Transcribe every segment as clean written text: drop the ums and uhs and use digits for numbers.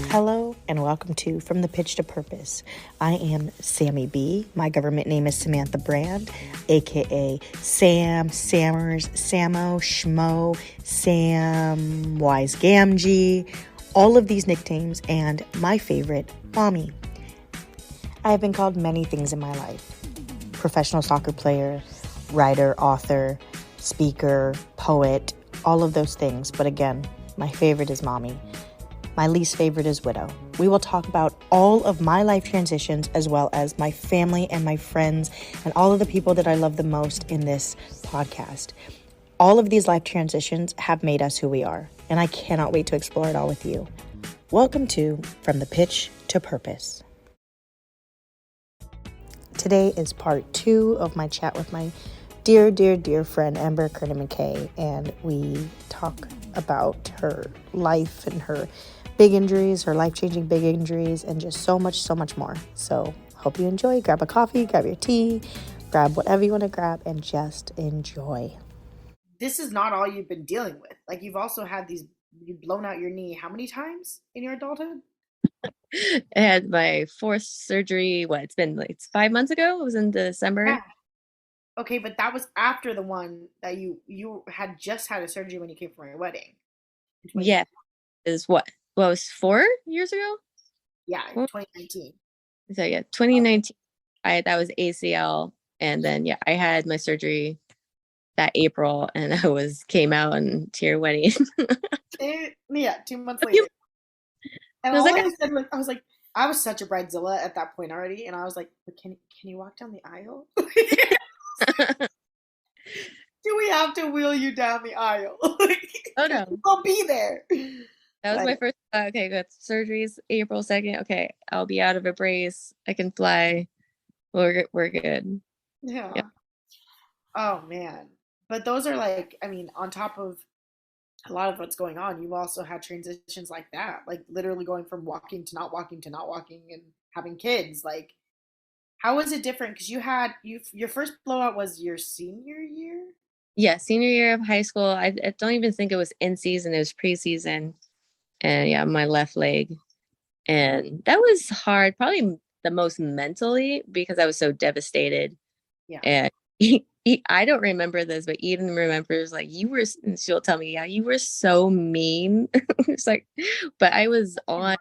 Hello and welcome to From the Pitch to Purpose. I am Sammy B. My government name is Samantha Brand, aka Sam, Sammers, Samo, Schmo, Sam, Wise Gamgee, all of these nicknames, and my favorite, Mommy. I have been called many things in my life: professional soccer player, writer, author, speaker, poet, all of those things. But again, my favorite is Mommy. My least favorite is widow. We will talk about all of my life transitions as well as my family and my friends and all of the people that I love the most in this podcast. All of these life transitions have made us who we are, and I cannot wait to explore it all with you. Welcome to From the Pitch to Purpose. Today is part 2 of my chat with my dear friend Ember, Kernan, MacKay, and we talk about her life and her big injuries, her life-changing big injuries, and just so much more. So hope you enjoy. Grab a coffee, grab your tea, grab whatever you want to grab, and just enjoy. This is not all you've been dealing with. Like, you've also had you've blown out your knee how many times in your adulthood? I had my fourth surgery. It's 5 months ago. It was in December. Yeah. Okay, but that was after the one that you had just had a surgery when you came for my wedding. Yeah, is what was 4 years ago? Yeah, Well, 2019. so yeah, 2019. That was ACL, and then I had my surgery that April, and came out to your wedding. Yeah, 2 months later. And I was all like, I said was, I was such a bridezilla at that point already, and I was like, but can you walk down the aisle? Do we have to wheel you down the aisle? oh Because no, we'll be there. that was Like, my first. Okay, good. Surgery's April 2nd. Okay, I'll be out of a brace. I can fly. We're good. Yeah. yeah. Oh man. But those are like, I mean, on top of a lot of what's going on, you've also had transitions like that, like literally going from walking to not walking and having kids. Like, how was it different? Because your first blowout was your senior year. Yeah, senior year of high school. I don't even think it was in season. It was preseason, and yeah, my left leg, and that was hard. Probably the most mentally because I was so devastated. Yeah. And I don't remember this, but Eden remembers. Like you were, and she'll tell me, "Yeah, you were so mean." It's like, but I was on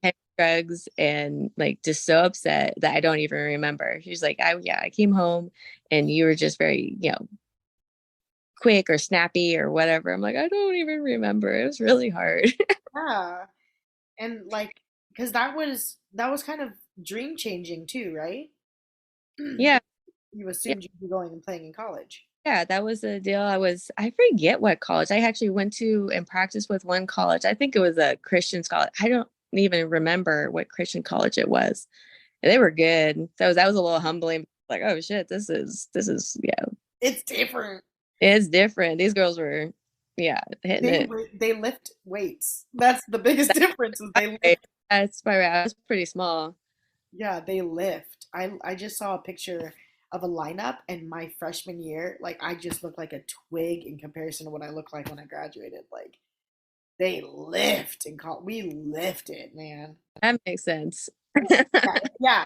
heavy drugs and like just so upset that I don't even remember. She's like, I came home, and you were just very, quick or snappy or whatever." I'm like, I don't even remember. It was really hard. Yeah. And like, because that was kind of dream changing too, right? Yeah. You Yeah. assumed you'd be going and playing in college. Yeah, that was the deal. I forget what college. I actually went to and practiced with one college. I think it was a Christian college. I don't even remember what Christian college it was. And they were good. So that was a little humbling. Like, oh shit, yeah, It's different. it's different. These girls were, yeah, hitting They it. they lift weights. That's the biggest difference. Is they Right. lift. That's probably right. I was pretty small. Yeah, they lift. I just saw a picture of a lineup, and my freshman year, like I just looked like a twig in comparison to what I looked like when I graduated. Like they lift and call we lifted, man. That makes sense. Yeah, yeah.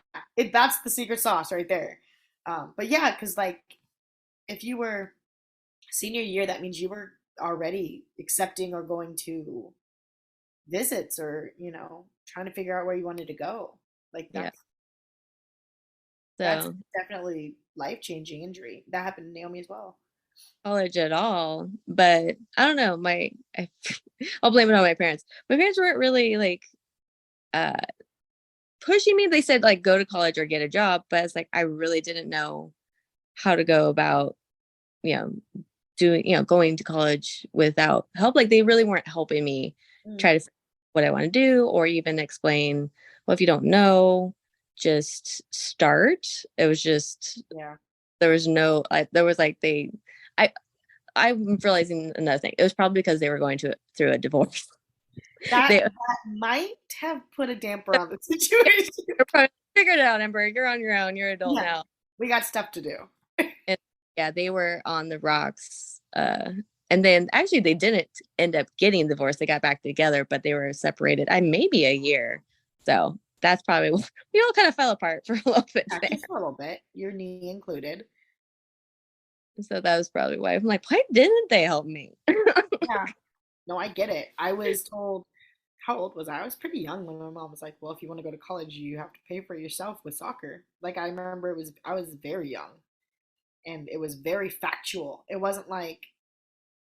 That's the secret sauce right there. But yeah, because like if you were senior year, that means you were already accepting or going to visits or trying to figure out where you wanted to go. Like Yeah. that's So definitely life changing injury. That happened to Naomi as well. college at all. But I don't know. I'll blame it on my parents. My parents weren't really like uh pushing me. They said like go to college or get a job, but it's like I really didn't know how to go about, you know, going to college without help. Like they really weren't helping me Mm, try to figure out what I want to do or even explain, well, if you don't know, just start. It was just yeah. there was no there was like I I'm realizing another thing. It was probably because they were going through a divorce. That They that might have put a damper on the situation. were probably figured it out, Ember. You're on your own. You're an adult Yeah. now. We got stuff to do. And yeah, they were on the rocks. And then actually they didn't end up getting divorced. They got back together, but they were separated maybe a year. So that's probably we all kind of fell apart for a little bit Yeah, there. just a little bit, your knee included. So that was probably why I'm like, why didn't they help me? Yeah. No, I get it. I was told, how old was I? I was pretty young when my mom was like, "Well, if you want to go to college, you have to pay for it yourself with soccer." Like I remember I was very young and it was very factual. It wasn't like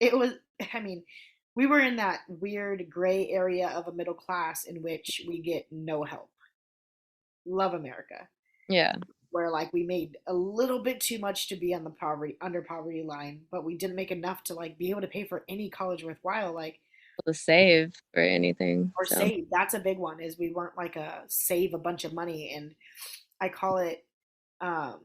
it was I mean, we were in that weird gray area of a middle class in which we get no help. Love America. Yeah. Where like we made a little bit too much to be on the poverty under poverty line, but we didn't make enough to like be able to pay for any college worthwhile. Like To save for anything. or So save. That's a big one. Is we weren't like a save a bunch of money, and I call it. Um,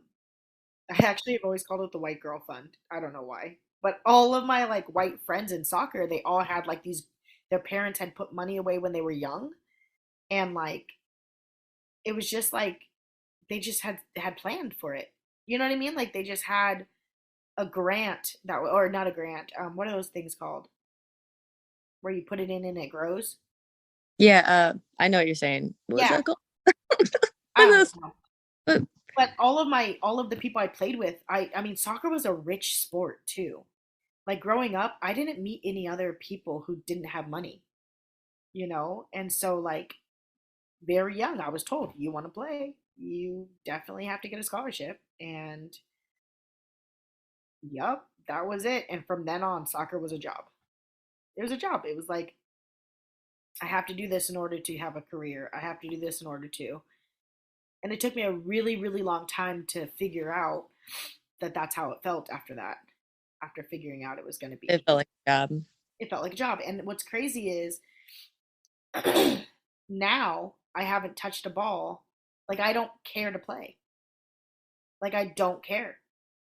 I actually have always called it the white girl fund. I don't know why, but all of my like white friends in soccer, they all had like these. Their parents had put money away when they were young, and like it was just like they just had planned for it. You know what I mean? Like they just had a grant that, or not a grant. What are those things called? Where you put it in and it grows? yeah, I know what you're saying. What's Yeah, that called? I I don't know. know. But But all of the people I played with, I mean soccer was a rich sport too. Like growing up, I didn't meet any other people who didn't have money, you know? And so like very young, I was told, you want to play, you definitely have to get a scholarship. And yup, that was it. And from then on, soccer was a job. It was a job. It was like I have to do this in order to have a career. I have to do this in order to. And it took me a really, really long time to figure out that that's how it felt after that. After figuring out it was going to it be, felt like a job. it felt like a job. And what's crazy is now I haven't touched a ball. Like I don't care to play. Like I don't care.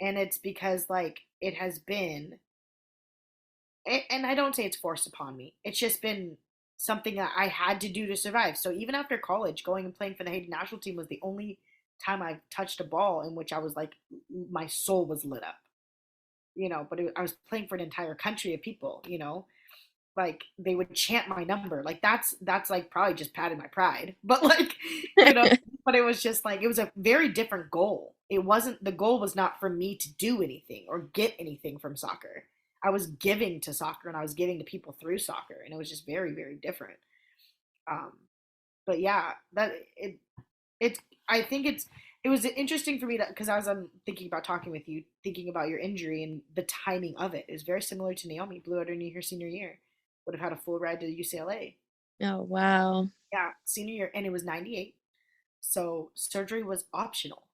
And it's because like it has been, and I don't say it's forced upon me. It's just been something that I had to do to survive. So even after college, going and playing for the Haiti national team was the only time I've touched a ball in which I was like, my soul was lit up, you know. But I was playing for an entire country of people, you know. Like they would chant my number. Like that's like probably just patting my pride, but like, you know. But it was just like it was a very different goal. It wasn't the goal was not for me to do anything or get anything from soccer. I was giving to soccer and I was giving to people through soccer, and it was just very very different. Um, but yeah, that it's I think it was interesting for me to because as I'm thinking about talking with you, thinking about your injury and the timing of it is very similar to Naomi. Blew out her knee her senior year, would have had a full ride to UCLA. Oh wow. Yeah, senior year, and it was 98, so surgery was optional.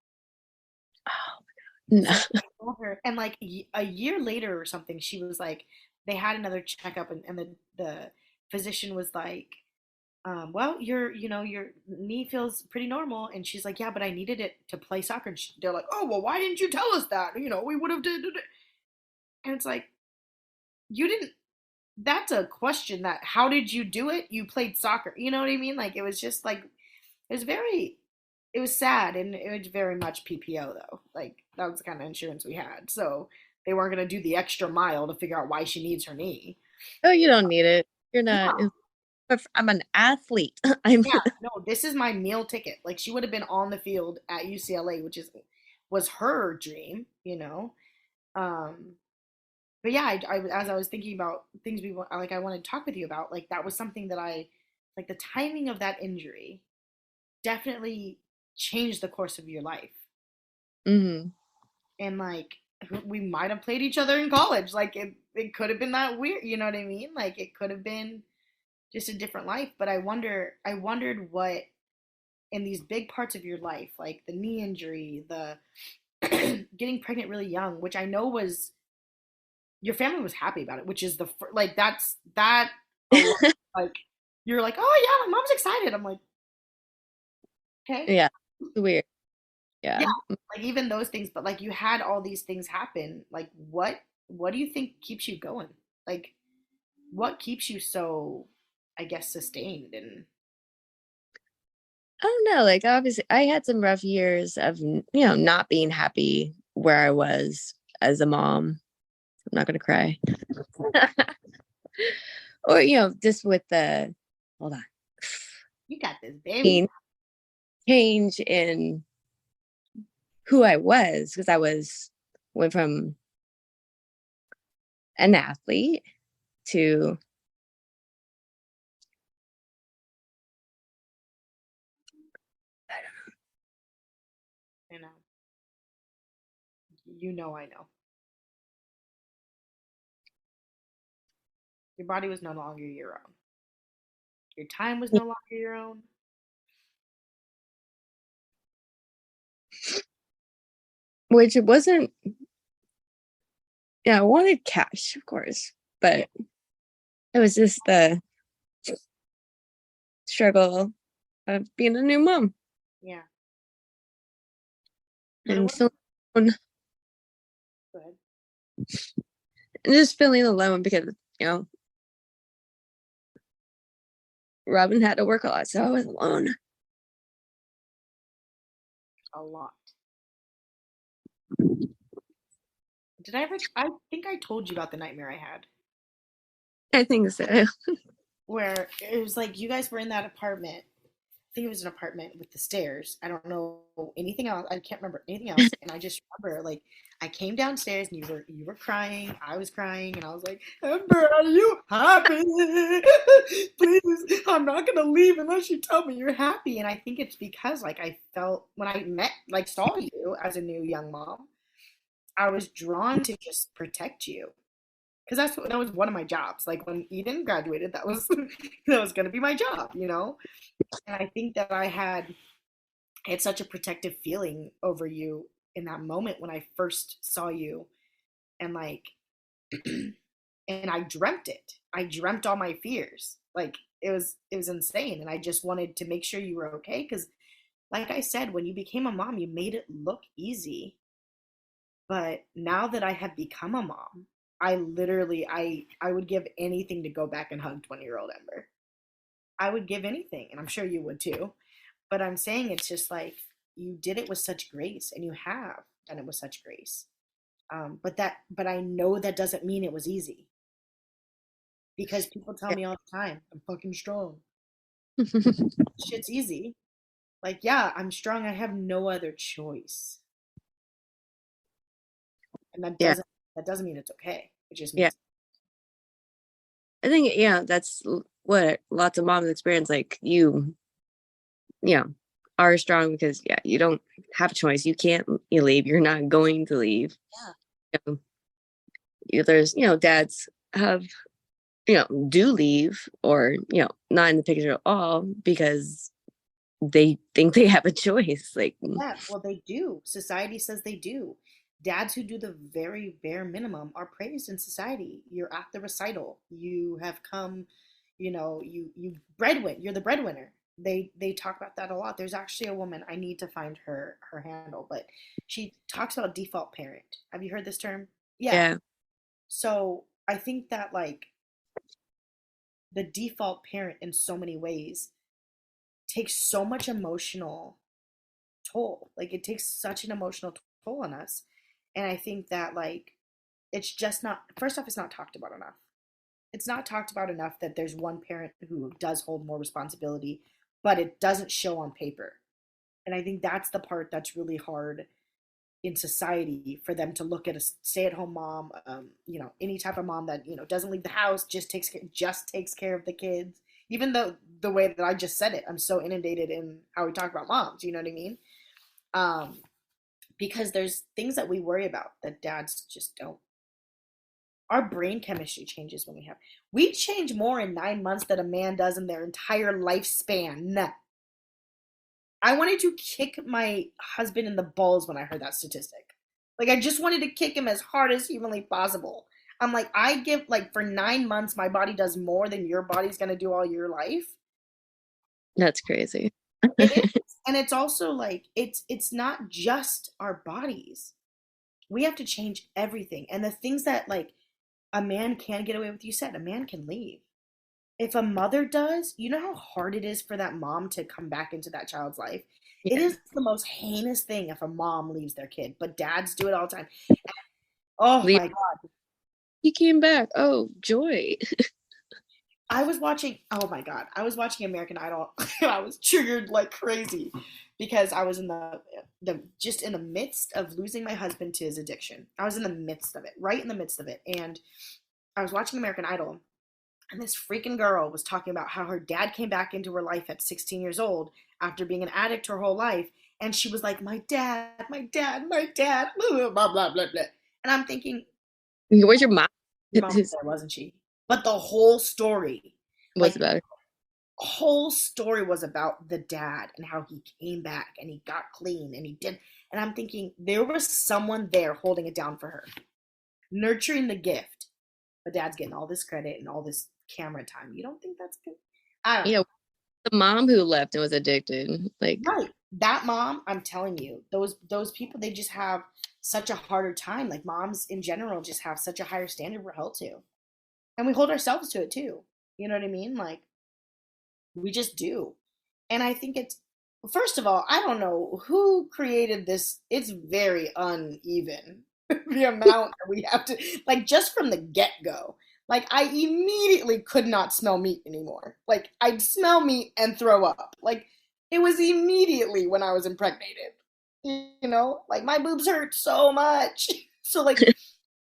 Oh no. So I told her, and like a year later or something, she was like, they had another checkup, and the physician was like, well, your knee feels pretty normal. And she's like, yeah, but I needed it to play soccer. And they're like, oh, well, why didn't you tell us that? You know, we would have did it. And it's like, you didn't, that's a question that, how did you do it? You played soccer. You know what I mean? Like, it was just like, it was very, it was sad. And it was very much PPO though. Like, that was the kind of insurance we had. So they weren't going to do the extra mile to figure out why she needs her knee. Oh, you don't need it. You're not. No, I'm an athlete. I'm. yeah, no, this is my meal ticket. Like she would have been on the field at UCLA, which is was her dream, you know. Um, but yeah, as I was thinking about things like I wanted to talk with you about, like that was something that I like the timing of that injury definitely changed the course of your life. Hmm. And like we might have played each other in college. Like it could have been that weird, you know what I mean? Like it could have been just a different life. But I wondered what in these big parts of your life, like the knee injury, the getting pregnant really young, which I know was your family was happy about it, which is like that's that a lot, like you're like, oh yeah, my mom's excited. I'm like, okay, Yeah. It's weird. Yeah. yeah, like even those things, but like you had all these things happen. Like what do you think keeps you going? Like what keeps you so, I guess, sustained and I don't know. Like obviously, I had some rough years of not being happy where I was as a mom, not gonna cry. Or just with the hold on. You got this, baby. Change in who I was, because went from an athlete to I know. You know, I know. Your body was no longer your own. Your time was no longer your own. which it wasn't. Yeah, I wanted cash, of course, but it was just the struggle of being a new mom Yeah. and Good. just feeling alone because Robin had to work a lot, so I was alone. A lot. Did I ever? I think I told you about the nightmare I had, I think so. where it was like you guys were in that apartment. I think it was an apartment with the stairs. I don't know anything else. I can't remember anything else. And I just remember like I came downstairs and you were crying. I was crying and I was like, Ember, are you happy? Please, I'm not gonna leave unless you tell me you're happy. And I think it's because like I felt when I saw you as a new young mom, I was drawn to just protect you. Because that was one of my jobs. Like when Eden graduated, that was that was gonna be my job, you know? And I think that I had such a protective feeling over you in that moment when I first saw you, and like and I dreamt it. I dreamt all my fears. Like it was insane, and I just wanted to make sure you were okay cuz like I said, when you became a mom, you made it look easy. But now that I have become a mom, I literally I would give anything to go back and hug 20-year-old Ember. I would give anything, and I'm sure you would too. But I'm saying it's just like you did it with such grace, and you have done it with such grace. But I know that doesn't mean it was easy because people tell me all the time, I'm fucking strong. Shit's easy. Like, yeah, I'm strong. I have no other choice, and Yeah, that doesn't mean it's okay. It just yeah. means I think that's what lots of moms experience. Like you are strong because you don't have a choice. You can't leave. You're not going to leave. yeah, There's dads have do leave or not in the picture at all because they think they have a choice. Like yeah. Well, they do. Society says they do. Dads who do the very bare minimum are praised in society. You're at the recital. You have come, you breadwin. You're the breadwinner. They talk about that a lot. There's actually a woman. I need to find her handle, but she talks about default parent. Have you heard this term? Yeah. yeah, So I think that like the default parent in so many ways takes so much emotional toll. Like it takes such an emotional toll on us. And I think that like it's just not first off, it's not talked about enough. It's not talked about enough that there's one parent who does hold more responsibility, but it doesn't show on paper. And I think that's the part that's really hard in society for them to look at a stay-at-home mom, any type of mom that doesn't leave the house, just takes care of the kids. Even though the way that I just said it, I'm so inundated in how we talk about moms. You know what I mean? Um, because there's things that we worry about that dads just don't. Our brain chemistry changes when we change more in 9 months than a man does in their entire lifespan. I wanted to kick my husband in the balls when I heard that statistic. Like I just wanted to kick him as hard as humanly possible. I'm like, I give like for 9 months my body does more than your body's gonna do all your life. that's crazy. It is. And it's also like it's not just our bodies. We have to change everything. And the things that like a man can get away with, you said a man can leave. If a mother does, you know how hard it is for that mom to come back into that child's life? It Yeah, is the most heinous thing if a mom leaves their kid, but dads do it all the time. Oh leave my God. he came back. Oh, joy. I was watching, oh my God, I was watching American Idol. I was triggered like crazy because I was in the just in the midst of losing my husband to his addiction. I was in the midst of it, right in the midst of it. And I was watching American Idol, and this freaking girl was talking about how her dad came back into her life at 16 years old after being an addict her whole life. And she was like, my dad, my dad, my dad, blah, blah, blah, blah, blah. And I'm thinking, Where's your mom? your mom was there, wasn't she? But the whole story, Was like, about it. whole story was about the dad and how he came back and he got clean and he did. And I'm thinking, there was someone there holding it down for her, nurturing the gift. But dad's getting all this credit and all this camera time. You don't think that's good? I don't know. The mom who left and was addicted. Like, Right. That mom, I'm telling you, those people, they just have such a harder time. Like moms in general just have such a higher standard we're held to. And we hold ourselves to it too. You know what I mean? Like we just do. And I think it's, first of all, I don't know who created this. It's very uneven. The amount that we have to, like, just from the get go. Like, I immediately could not smell meat anymore. Like, I'd smell meat and throw up. Like, it was immediately when I was impregnated. You know, like, my boobs hurt so much. So, like,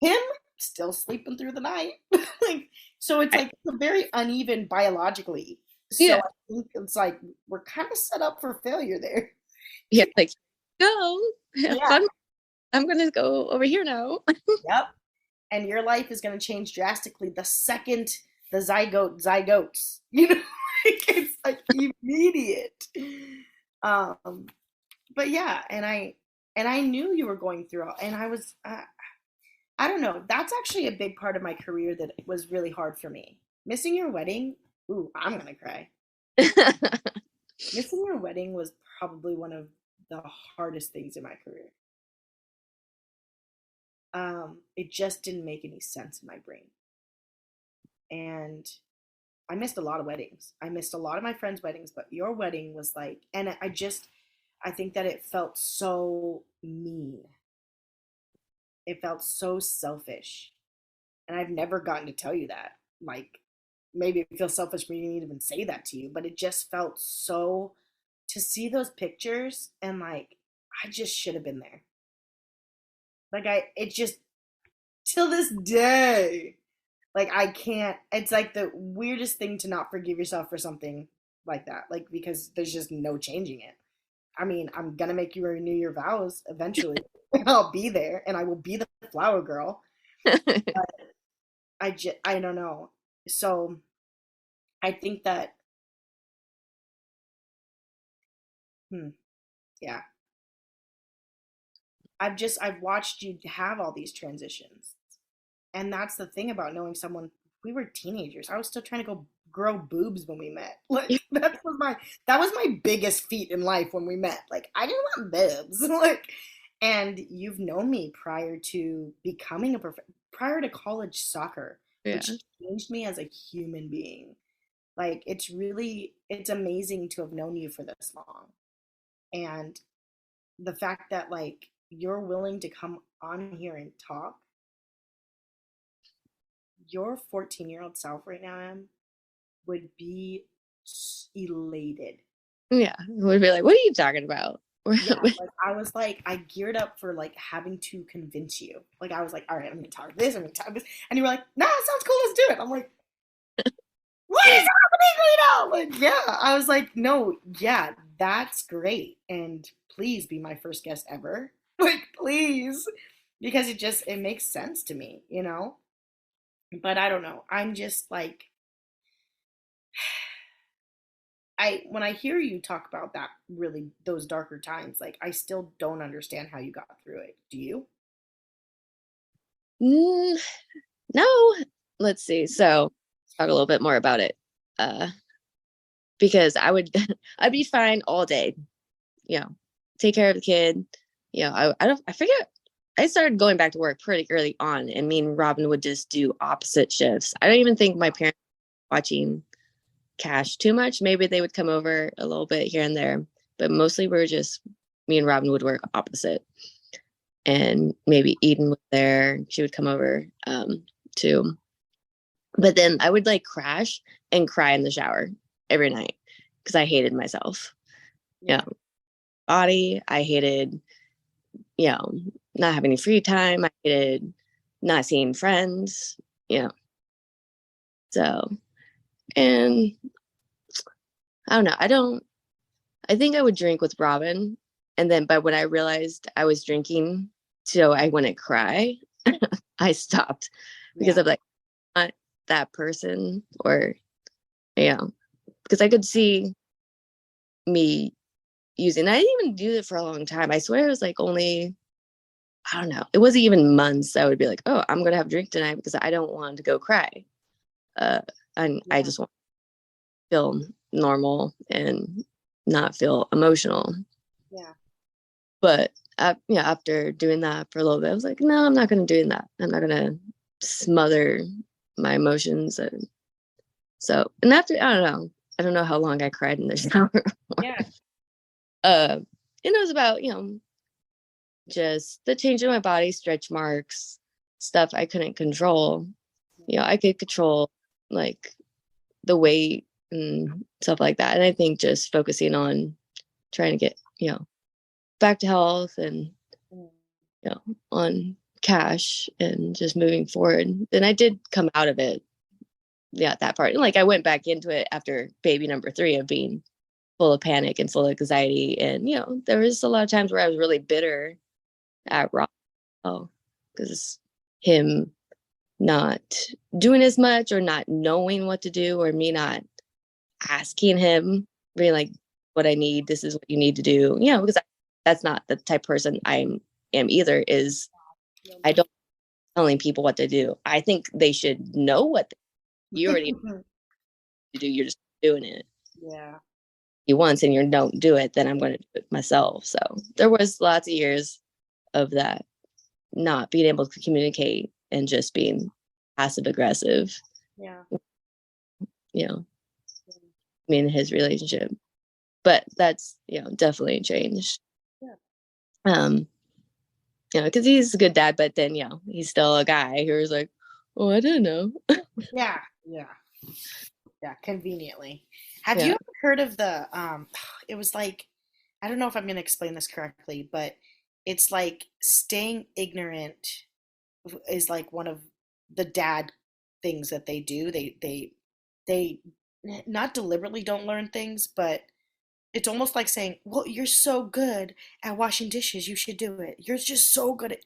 him still sleeping through the night. Like, so it's like it's very uneven biologically. So yeah, I think it's like we're kind of set up for failure there. yeah, like, go have Yeah. fun. I'm gonna go over here now. Yep. And your life is going to change drastically the second the zygotes. You know, like, it's like immediate. Um, but yeah, and I knew you were going through it, and I don't know. That's actually a big part of my career that was really hard for me. Missing your wedding. Ooh, I'm gonna cry. Missing your wedding was probably one of the hardest things in my career. It just didn't make any sense in my brain. And I missed a lot of weddings. I missed a lot of my friends' weddings, but your wedding was like, and I think that it felt so mean. It felt so selfish. And I've never gotten to tell you that. Like, maybe it feels selfish for me to even say that to you, but it just felt so, to see those pictures and like, I just should have been there. Like, it just, till this day, like I can't, it's like the weirdest thing to not forgive yourself for something like that, like because there's just no changing it. I mean, I'm gonna make you renew your vows eventually. I'll be there and I will be the flower girl. But I don't know. So I think that, yeah, I've watched you have all these transitions. And that's the thing about knowing someone. We were teenagers. I was still trying to go grow boobs when we met. Like that was my biggest feat in life when we met. Like I didn't want boobs. Like, and you've known me prior to becoming prior to college soccer, Yeah. which changed me as a human being. Like it's amazing to have known you for this long. And the fact that like you're willing to come on here and talk, your 14-year-old self right now, Em, would be elated. Yeah. Would be like, what are you talking about? Yeah, like I was like, I geared up for like having to convince you. Like I was like, all right, I'm gonna talk this, I'm gonna talk this, and you were like, nah, it sounds cool, let's do it. I'm like, what is happening right now? Like, yeah, I was like, no, yeah, that's great, and please be my first guest ever. Like, please, because it makes sense to me, you know. But I don't know. I'm just like, when I hear you talk about that, really those darker times, like I still don't understand how you got through it. Do you? Mm, no. Let's see. So talk a little bit more about it. Uh, because I'd be fine all day, take care of the kid. I forget. I started going back to work pretty early on, and me and Robin would just do opposite shifts. I don't even think my parents were watching Cash too much. Maybe they would come over a little bit here and there, but mostly we're just, me and Robin would work opposite. And maybe Eden was there. She would come over. too. But then I would like crash and cry in the shower every night because I hated myself. Yeah. Body. I hated, you know, not having any free time. I hated not seeing friends. You know, so and I don't know. I think I would drink with Robin, and then but when I realized I was drinking, so I wouldn't cry, I stopped because Yeah. I'm like not that person, or because I could see me using. I didn't even do it for a long time. I swear it was like only I don't know. It wasn't even months. I would be like, oh, I'm gonna have a drink tonight because I don't want to go cry. And I Yeah. just want to feel normal and not feel emotional. Yeah. But after doing that for a little bit, I was like, no, I'm not gonna do that. I'm not gonna smother my emotions. And so, and after I don't know how long I cried in the shower. Yeah. And it was about just the change in my body, stretch marks, stuff I couldn't control. I could control like the weight and stuff like that. And I think just focusing on trying to get, back to health and, on cash and just moving forward. Then I did come out of it. Yeah, that part. And like I went back into it after baby number 3 of being full of panic and full of anxiety. And, there was a lot of times where I was really bitter at Rob because him not doing as much or not knowing what to do or me not asking him, being like, what I need, this is what you need to do, because that's not the type of person I am either. Is I don't telling people what to do. I think they should know what you already do. You're just doing it. Yeah. You once and you don't do it, then I'm going to do it myself. So there was lots of years of that, not being able to communicate and just being passive aggressive. Yeah. Me and his relationship. But that's, definitely changed. Yeah. Because he's a good dad, but then, he's still a guy who's like, oh, I don't know. Yeah. Yeah. Yeah. Conveniently. Have you Yeah. ever heard of the it was like, I don't know if I'm going to explain this correctly, but it's like staying ignorant is like one of the dad things that they do. They not deliberately don't learn things, but it's almost like saying, "Well, you're so good at washing dishes, you should do it. You're just so good at."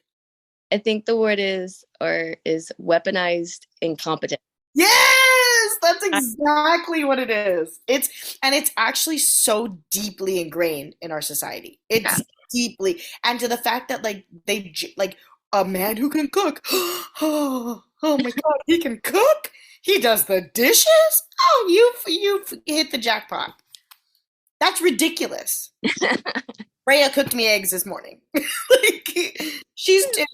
I think the word is weaponized incompetence. Yes, that's exactly what it is. It's actually so deeply ingrained in our society. Yeah. It's deeply, and to the fact that like like a man who can cook. Oh my God, he can cook. He does the dishes. Oh, you've hit the jackpot. That's ridiculous. Rhea cooked me eggs this morning. Like, she's two.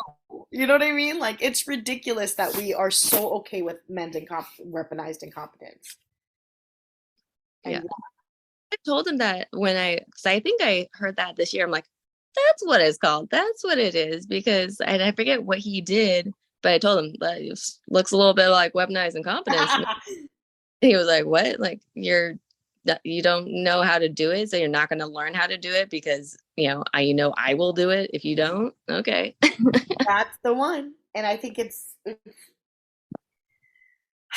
You know what I mean? Like, it's ridiculous that we are so okay with men's weaponized incompetence. Yeah. And I told him that because I think I heard that this year. I'm like, that's what it's called. That's what it is. Because I forget what he did, but I told him that it looks a little bit like weaponized incompetence. yeah. He was like, what? Like you don't know how to do it, so you're not going to learn how to do it because, I will do it if you don't. Okay. That's the one. And I think it's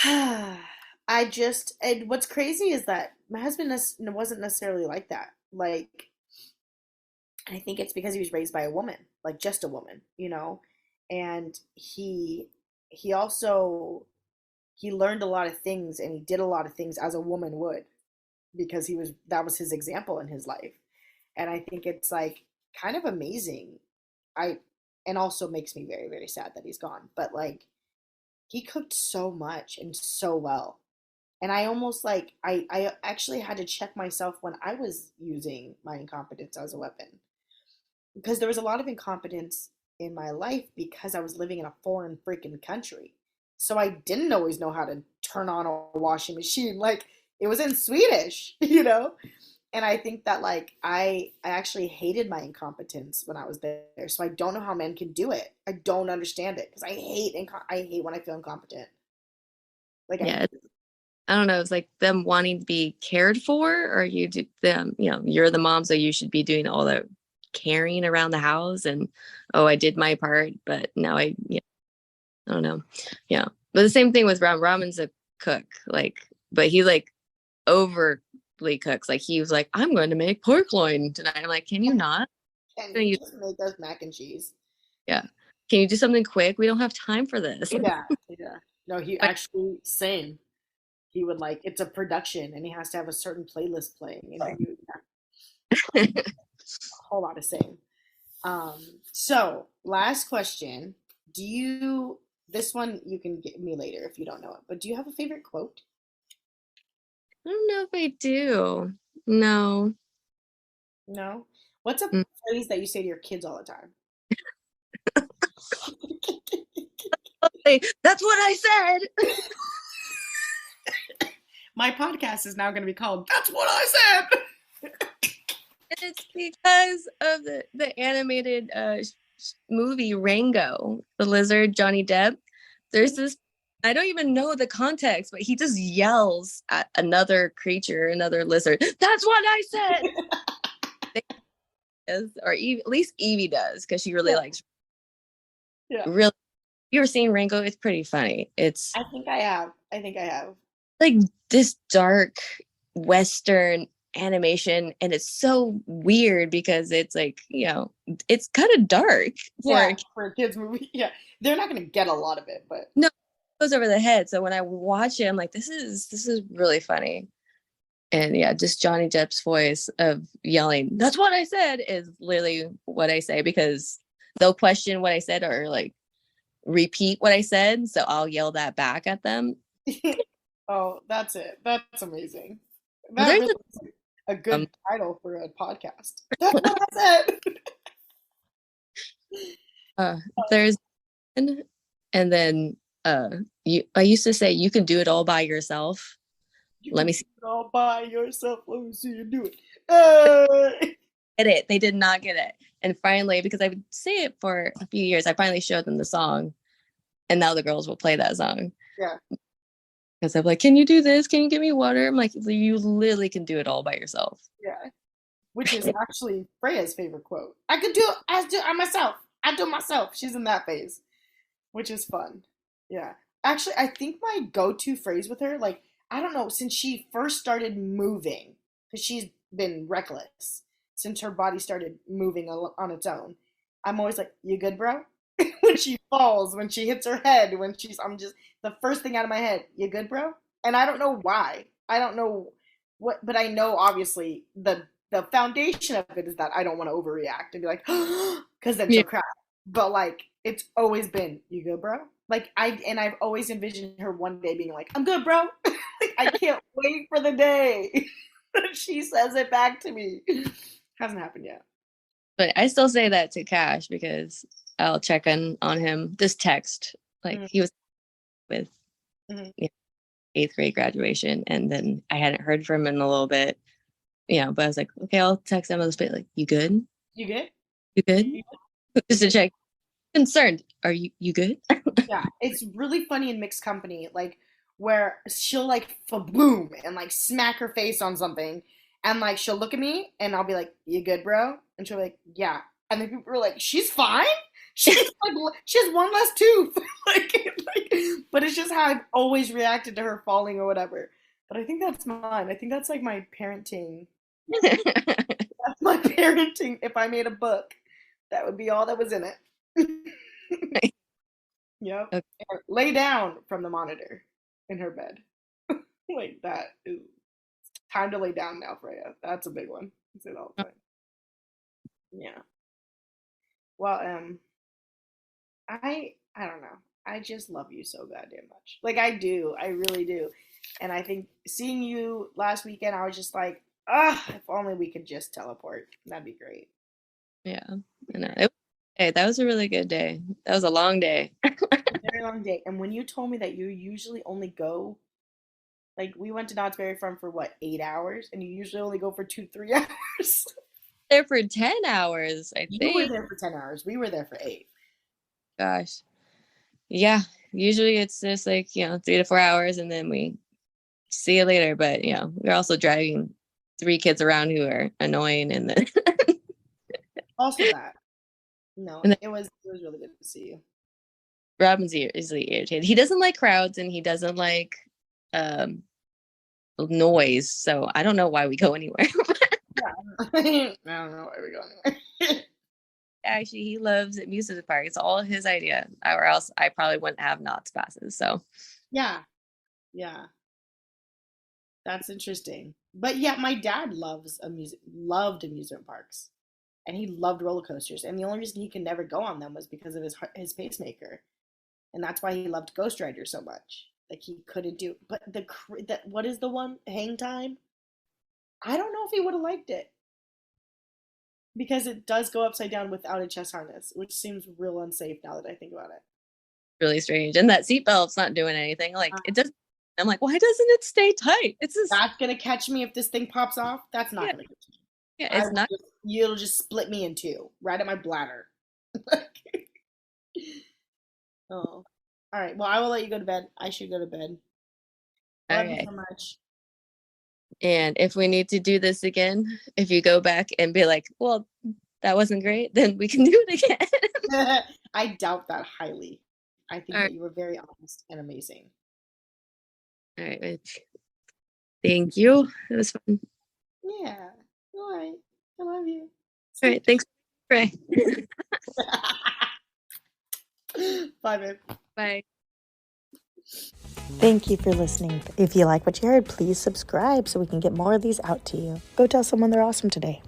and what's crazy is that my husband wasn't necessarily like that. Like, I think it's because he was raised by a woman, like just a woman, and he also he learned a lot of things and he did a lot of things as a woman would because that was his example in his life. And I think it's like kind of amazing. I and also makes me very, very sad that he's gone. But like he cooked so much and so well. And I almost like I actually had to check myself when I was using my incompetence as a weapon. Because there was a lot of incompetence in my life because I was living in a foreign freaking country. So I didn't always know how to turn on a washing machine. Like it was in Swedish, And I think that like I actually hated my incompetence when I was there. So I don't know how men can do it. I don't understand it because I hate when I feel incompetent. Like I Yeah, I don't know. It's like them wanting to be cared for, or you do them, you're the mom, so you should be doing all the carrying around the house. And oh, I did my part, but now I don't know. Yeah. But the same thing with Ram. Ramen's a cook, like, but he like overly cooks. Like he was like, I'm going to make pork loin tonight. I'm like, can you not? can Can you you, just make us mac and cheese? yeah. Can you do something quick? We don't have time for this. Yeah, yeah. No, he actually same. He would like it's a production and he has to have a certain playlist playing and he would have a whole lot of same. So last question. Do you this one you can get me later if you don't know it, but do you have a favorite quote? I don't know if I do. No. No? What's a Mm. phrase that you say to your kids all the time? Hey, that's what I said. My podcast is now going to be called That's What I Said. It's because of the animated movie Rango, the lizard, Johnny Depp. There's this, I don't even know the context, but he just yells at another creature, another lizard. That's what I said. Or at least Evie does, because she really Yeah, likes. yeah. Really, you ever seen Rango? It's pretty funny. It's I think I have. I think I have. like this dark Western animation, and it's so weird because it's like, it's kind of dark Yeah, for for a kids movie. Yeah, they're not going to get a lot of it, but no, it goes over the head. So when I watch it, I'm like, this is really funny. And yeah, just Johnny Depp's voice of yelling, "That's what I said," is literally what I say, because they'll question what I said or like repeat what I said. So I'll yell that back at them. oh, that's it. That's amazing. That There's really is a um good title for a podcast. That's what I said. uh there's and then I used to say, you can do it all by yourself. You Let can me do see. it all by yourself. Let me see you do it. Hey! Get it. They did not get it. And finally, because I would say it for a few years, I finally showed them the song. And now the girls will play that song. Yeah, Because I'm like, can you do this? Can you give me water? I'm like, you literally can do it all by yourself. yeah. Which is actually Freya's favorite quote. I could do it. I do it myself. I do it myself. She's in that phase, which is fun. Yeah. Actually, I think my go-to phrase with her, like, I don't know, since she first started moving, because she's been reckless since her body started moving on its own. I'm always like, "You good, bro?" When she falls, when she hits her head, I'm just the first thing out of my head, "You good, bro?" And I don't know why. I don't know what, but I know obviously the foundation of it is that I don't want to overreact and be like, because then Yeah. she'll cry. But like, it's always been, "You good, bro?" Like I've always envisioned her one day being like, "I'm good, bro." Like, I can't wait for the day that she says it back to me. Hasn't happened yet. But I still say that to Cash because I'll check in on him. Just text. Like Mm-hmm. he was with Mm-hmm. eighth grade graduation. And then I hadn't heard from him in a little bit. But I was like, okay, I'll text him a little bit. Like, you good? You good? You good? You Just to check. Concerned. Are you good? Yeah, it's really funny in mixed company, like where she'll like boom and like smack her face on something, and like she'll look at me and I'll be like, "You good, bro?" And she'll be like, "Yeah," and then people are like, "She's fine. She's like she has one less tooth." like, but it's just how I've always reacted to her falling or whatever. But I think that's mine. I think that's like my parenting. That's my parenting. If I made a book, that would be all that was in it. Yep. Okay. And lay down from the monitor in her bed. Like that is time to lay down now, Freya. That's a big one. I say that all the time. Yeah. Well, I don't know. I just love you so goddamn much. Like I do. I really do. And I think seeing you last weekend, I was just like, ah, if only we could just teleport. That'd be great. Yeah. Hey, that was a really good day. That was a long day. Very long day. And when you told me that you usually only go Like we went to Knott's Berry Farm for what, 8 hours, and you usually only go for 2, 3 hours. There for 10 hours, I You were think. there for 10 hours. We were there for 8. Gosh. Yeah. Usually it's just like, 3 to 4 hours and then we see you later. But we're also driving 3 kids around who are annoying and then Also that. No, and then it was really good to see you. Robin's easily irritated. He doesn't like crowds and he doesn't like um noise. So I don't know why we go anywhere. Yeah. I don't know where we're going. Actually, he loves amusement park. It's all his idea, or else I probably wouldn't have Knott's passes. So Yeah. Yeah. That's interesting. But yeah, my dad loved amusement parks. And he loved roller coasters. And the only reason he could never go on them was because of his pacemaker. And that's why he loved Ghost Rider so much. Like he couldn't do. But what is the one, Hang Time? I don't know if he would have liked it because it does go upside down without a chest harness, which seems real unsafe now that I think about it. really strange. And that seatbelt's not doing anything. Like it does. I'm like, why doesn't it stay tight? It's just That's gonna catch me if this thing pops off. That's not yeah, gonna catch me. yeah. It's not It'll just split me in two, right at my bladder. Oh, all right. Well, I will let you go to bed. I should go to bed. Love you okay. so much. And if we need to do this again, if you go back and be like, well, that wasn't great, then we can do it again. I doubt that highly. I think All that right. you were very honest and amazing. All right. Thank you. It was fun. Yeah. All right. I love you. All right. Thanks. Bye. Bye, babe. Bye. Thank you for listening. If you like what you heard, please subscribe so we can get more of these out to you. Go tell someone they're awesome today.